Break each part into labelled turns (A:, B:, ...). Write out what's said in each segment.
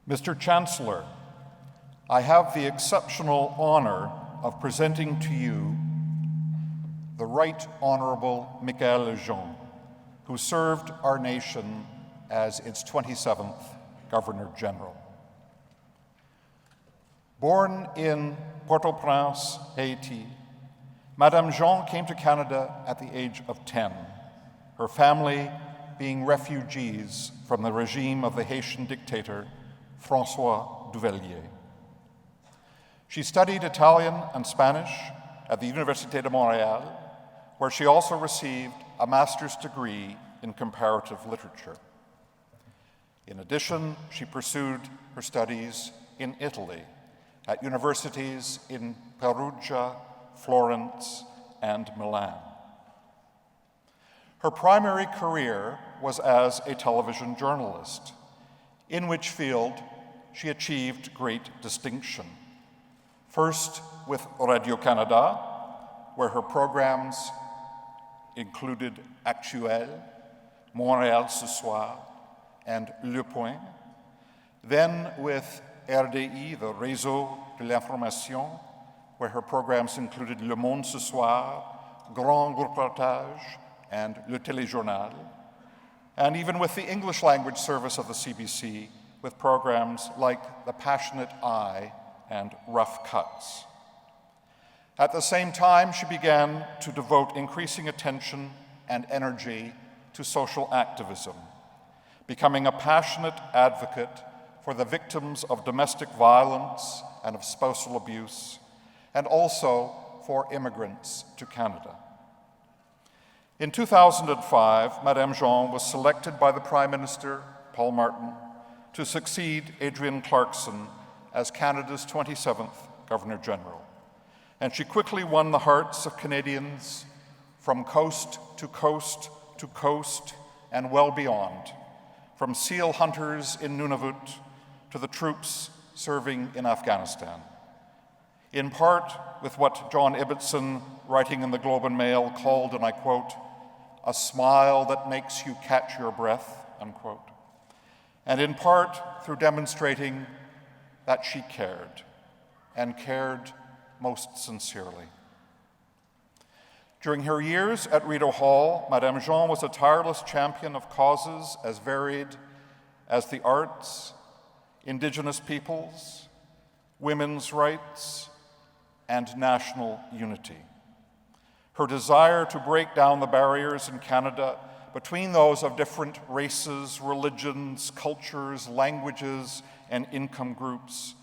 A: Mr. Chancellor, I have the exceptional honor of presenting to you the Right Honourable Michaëlle, who served our nation as its 27th Governor-General. Born in Port-au-Prince, Haiti, Madame Jean came to Canada at the age of 10, her family being refugees from the regime of the Haitian dictator François Duvalier. She studied Italian and Spanish at the Université de Montréal, where she also received a master's degree in comparative literature. In addition, she pursued her studies in Italy at universities in Perugia, Florence, and Milan. Her primary career was as a television journalist, in which field she achieved great distinction. First with Radio-Canada, where her programs included Actuel, Montréal ce soir, and Le Point. Then with RDI, the Réseau de l'Information, where her programs included Le Monde ce soir, Grand Reportage, and Le Téléjournal. And even with the English language service of the CBC, with programs like The Passionate Eye and Rough Cuts. At the same time, she began to devote increasing attention and energy to social activism, becoming a passionate advocate for the victims of domestic violence and of spousal abuse, and also for immigrants to Canada. In 2005, Madame Jean was selected by the Prime Minister, Paul Martin, to succeed Adrienne Clarkson as Canada's 27th Governor-General. And she quickly won the hearts of Canadians from coast to coast to coast and well beyond, from seal hunters in Nunavut to the troops serving in Afghanistan. In part with what John Ibbitson, writing in the Globe and Mail, called, and I quote, "a smile that makes you catch your breath," unquote. And in part through demonstrating that she cared, and cared most sincerely. During her years at Rideau Hall, Madame Jean was a tireless champion of causes as varied as the arts, Indigenous peoples, women's rights, and national unity. Her desire to break down the barriers in Canada between those of different races, religions, cultures, languages, and income groups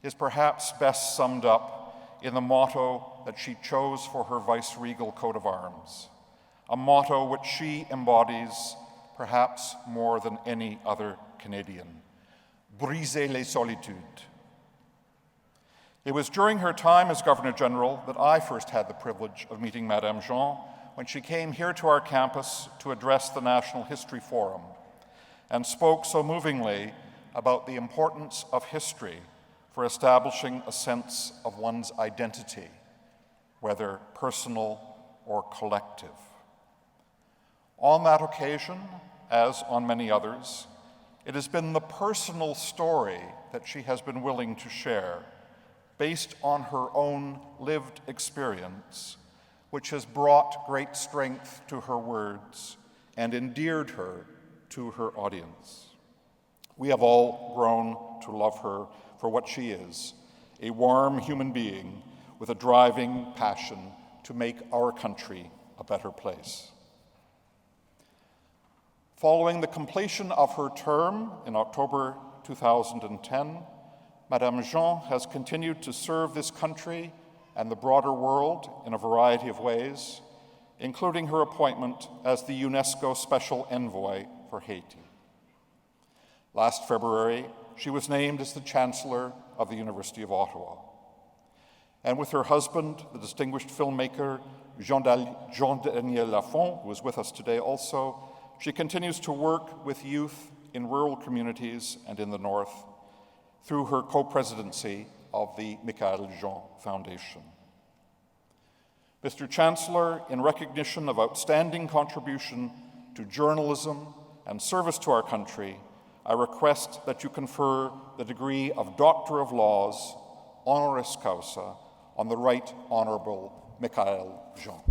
A: is perhaps best summed up in the motto that she chose for her vice-regal coat of arms, a motto which she embodies perhaps more than any other Canadian: briser les solitudes. It was during her time as Governor-General that I first had the privilege of meeting Madame Jean when she came here to our campus to address the National History Forum and spoke so movingly about the importance of history for establishing a sense of one's identity, whether personal or collective. On that occasion, as on many others, it has been the personal story that she has been willing to share, based on her own lived experience, which has brought great strength to her words and endeared her to her audience. We have all grown to love her for what she is, a warm human being with a driving passion to make our country a better place. Following the completion of her term in October 2010, Madame Jean has continued to serve this country and the broader world in a variety of ways, including her appointment as the UNESCO Special Envoy for Haiti. Last February, she was named as the Chancellor of the University of Ottawa. And with her husband, the distinguished filmmaker Jean-Daniel Lafont, who is with us today also, she continues to work with youth in rural communities and in the North through her co-presidency of the Michaëlle Jean Foundation. Mr. Chancellor, in recognition of outstanding contribution to journalism and service to our country, I request that you confer the degree of Doctor of Laws, honoris causa, on the Right Honourable Michaëlle Jean.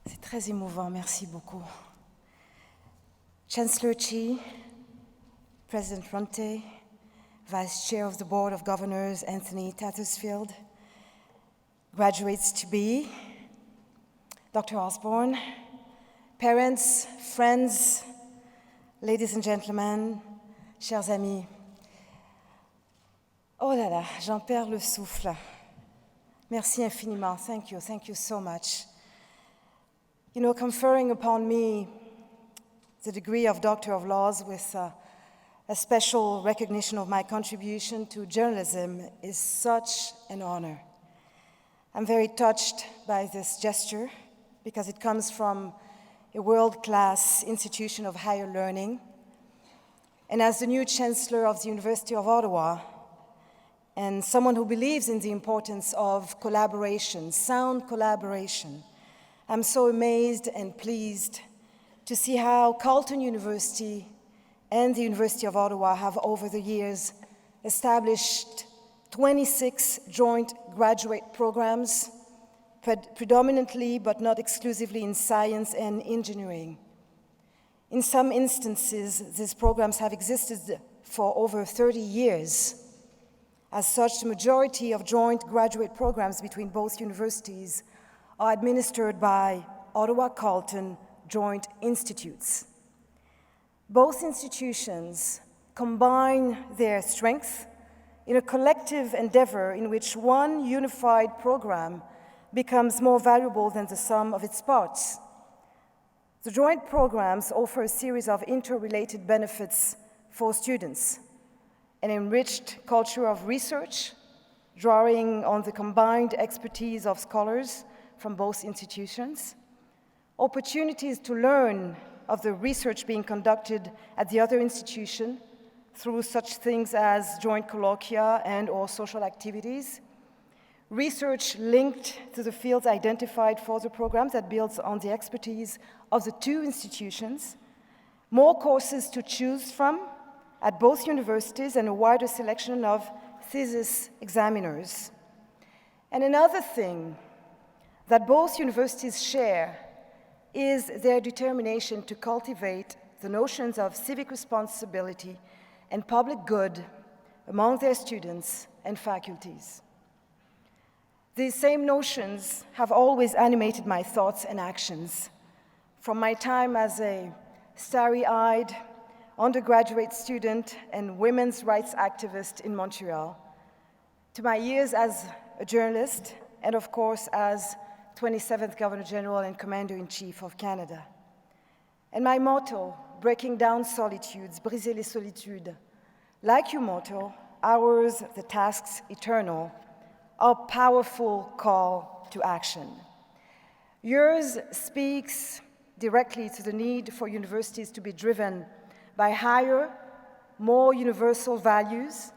B: C'est très émouvant, merci beaucoup. Chancellor Chi, President Ronte, Vice Chair of the Board of Governors Anthony Tattersfield, graduates-to-be, Dr. Osborne, parents, friends, ladies and gentlemen, chers amis. Oh là là, j'en perds le souffle. Merci infiniment, thank you so much. You know, conferring upon me the degree of Doctor of Laws with a special recognition of my contribution to journalism is such an honor. I'm very touched by this gesture because it comes from a world-class institution of higher learning. And as the new Chancellor of the University of Ottawa, and someone who believes in the importance of collaboration, sound collaboration, I'm so amazed and pleased to see how Carleton University and the University of Ottawa have over the years established 26 joint graduate programs, predominantly but not exclusively in science and engineering. In some instances, these programs have existed for over 30 years. As such, the majority of joint graduate programs between both universities are administered by Ottawa Carleton Joint Institutes. Both institutions combine their strengths in a collective endeavor in which one unified program becomes more valuable than the sum of its parts. The joint programs offer a series of interrelated benefits for students: an enriched culture of research, drawing on the combined expertise of scholars from both institutions, opportunities to learn of the research being conducted at the other institution through such things as joint colloquia and/or social activities, research linked to the fields identified for the programs that builds on the expertise of the two institutions, more courses to choose from at both universities, and a wider selection of thesis examiners. And another thing that both universities share is their determination to cultivate the notions of civic responsibility and public good among their students and faculties. These same notions have always animated my thoughts and actions, from my time as a starry-eyed undergraduate student and women's rights activist in Montreal, to my years as a journalist, and of course as 27th Governor General and Commander-in-Chief of Canada. And my motto, breaking down solitudes, briser les solitudes, like your motto, ours the tasks eternal, a powerful call to action. Yours speaks directly to the need for universities to be driven by higher, more universal values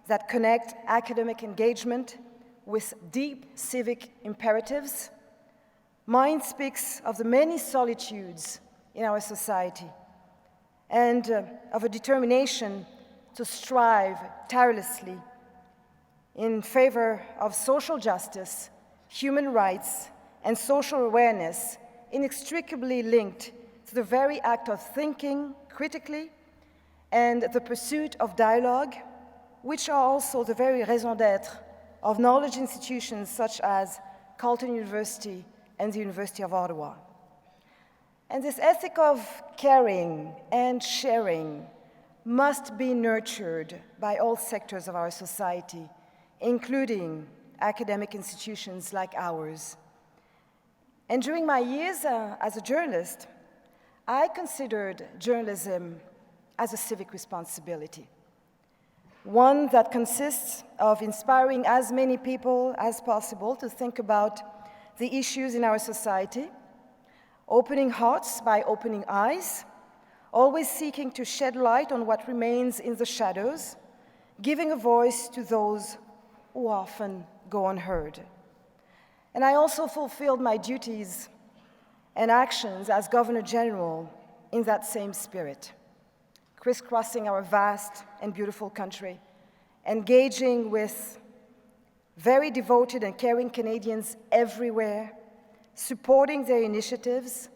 B: that connect academic engagement with deep civic imperatives. Mine speaks of the many solitudes in our society and of a determination to strive tirelessly in favor of social justice, human rights, and social awareness, inextricably linked to the very act of thinking critically and the pursuit of dialogue, which are also the very raison d'être of knowledge institutions such as Carleton University, and the University of Ottawa. And this ethic of caring and sharing must be nurtured by all sectors of our society, including academic institutions like ours. And during my years as a journalist, I considered journalism as a civic responsibility, one that consists of inspiring as many people as possible to think about the issues in our society, opening hearts by opening eyes, always seeking to shed light on what remains in the shadows, giving a voice to those who often go unheard. And I also fulfilled my duties and actions as Governor General in that same spirit, crisscrossing our vast and beautiful country, engaging with very devoted and caring Canadians everywhere, supporting their initiatives,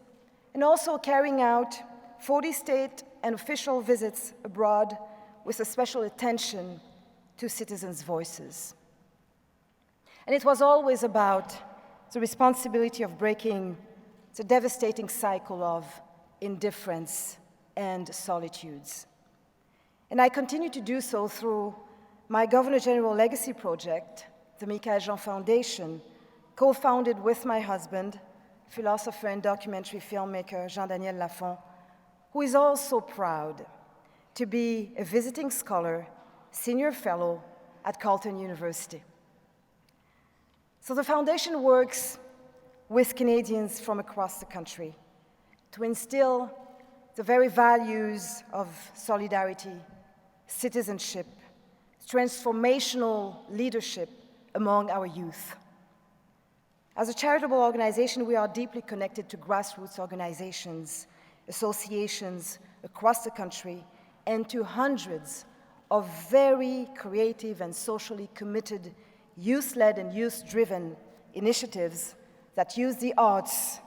B: and also carrying out 40 state and official visits abroad with a special attention to citizens' voices. And it was always about the responsibility of breaking the devastating cycle of indifference and solitudes. And I continue to do so through my Governor General Legacy Project, the Michaëlle Foundation, co-founded with my husband, philosopher and documentary filmmaker Jean-Daniel Lafont, who is also proud to be a visiting scholar, senior fellow at Carleton University. So the foundation works with Canadians from across the country to instill the very values of solidarity, citizenship, transformational leadership among our youth. As a charitable organization, we are deeply connected to grassroots organizations, associations across the country, and to hundreds of very creative and socially committed youth-led and youth-driven initiatives that use the arts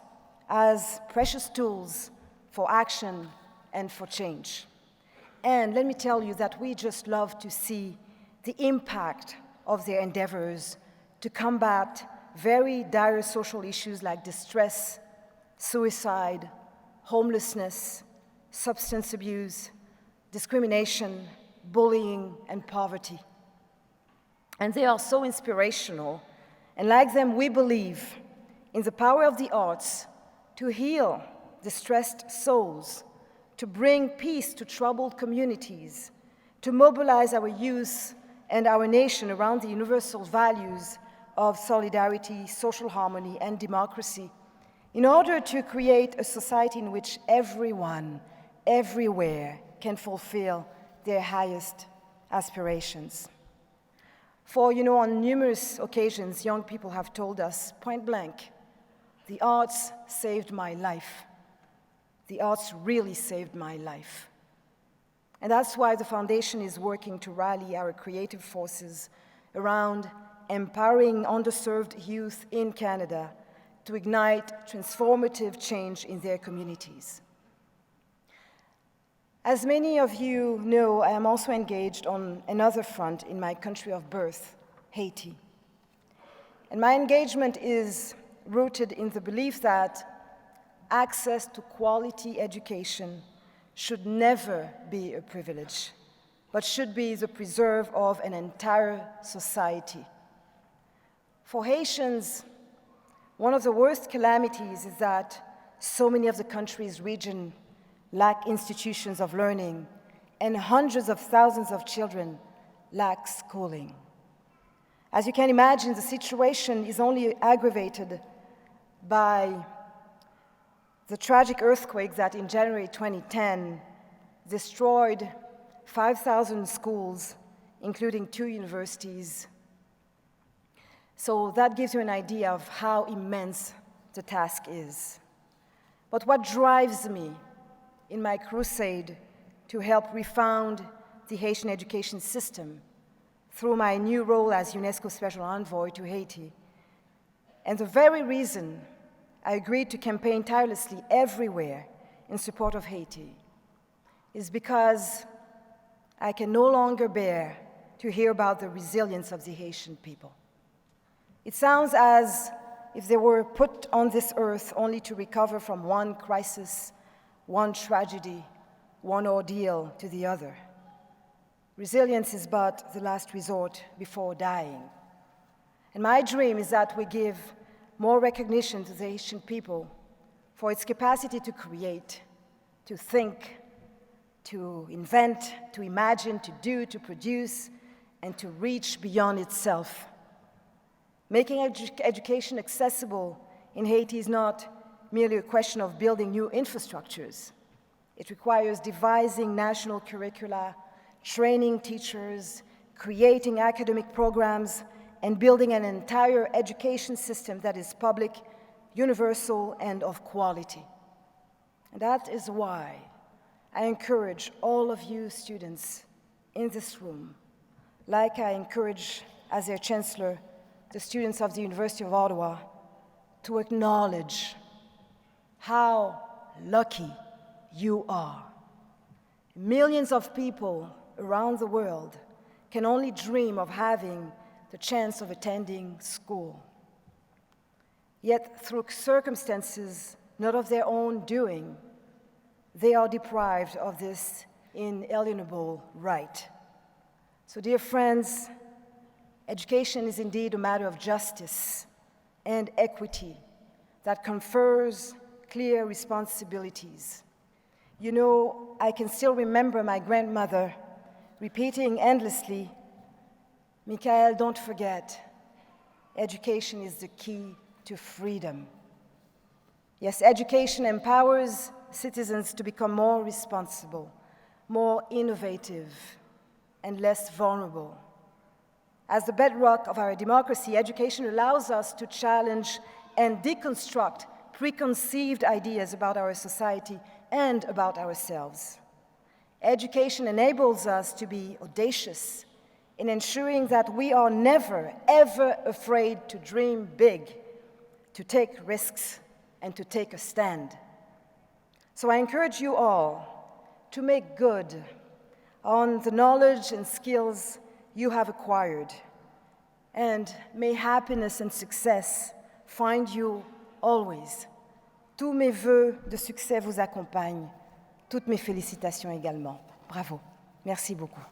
B: as precious tools for action and for change. And let me tell you that we just love to see the impact of their endeavors to combat very dire social issues like distress, suicide, homelessness, substance abuse, discrimination, bullying, and poverty. And they are so inspirational, and like them, we believe in the power of the arts to heal distressed souls, to bring peace to troubled communities, to mobilize our youth and our nation around the universal values of solidarity, social harmony, and democracy, in order to create a society in which everyone, everywhere, can fulfill their highest aspirations. For, on numerous occasions, young people have told us, point blank, the arts saved my life. The arts really saved my life. And that's why the foundation is working to rally our creative forces around empowering underserved youth in Canada to ignite transformative change in their communities. As many of you know, I am also engaged on another front in my country of birth, Haiti. And my engagement is rooted in the belief that access to quality education should never be a privilege, but should be the preserve of an entire society. For Haitians, one of the worst calamities is that so many of the country's region lack institutions of learning, and hundreds of thousands of children lack schooling. As you can imagine, the situation is only aggravated by the tragic earthquake that in January 2010 destroyed 5,000 schools, including 2 universities. So that gives you an idea of how immense the task is. But what drives me in my crusade to help refound the Haitian education system through my new role as UNESCO Special Envoy to Haiti, and the very reason I agreed to campaign tirelessly everywhere in support of Haiti, is because I can no longer bear to hear about the resilience of the Haitian people. It sounds as if they were put on this earth only to recover from one crisis, one tragedy, one ordeal to the other. Resilience is but the last resort before dying. And my dream is that we give more recognition to the Haitian people for its capacity to create, to think, to invent, to imagine, to do, to produce, and to reach beyond itself. Making education accessible in Haiti is not merely a question of building new infrastructures. It requires devising national curricula, training teachers, creating academic programs, and building an entire education system that is public, universal, and of quality. And that is why I encourage all of you students in this room, like I encourage, as their chancellor, the students of the University of Ottawa, to acknowledge how lucky you are. Millions of people around the world can only dream of having the chance of attending school. Yet, through circumstances not of their own doing, they are deprived of this inalienable right. So, dear friends, education is indeed a matter of justice and equity that confers clear responsibilities. You know, I can still remember my grandmother repeating endlessly, "Michaëlle, don't forget, education is the key to freedom." Yes, education empowers citizens to become more responsible, more innovative, and less vulnerable. As the bedrock of our democracy, education allows us to challenge and deconstruct preconceived ideas about our society and about ourselves. Education enables us to be audacious in ensuring that we are never, ever afraid to dream big, to take risks, and to take a stand. So I encourage you all to make good on the knowledge and skills you have acquired. And may happiness and success find you always. Tous mes vœux de succès vous accompagnent. Toutes mes félicitations également. Bravo. Merci beaucoup.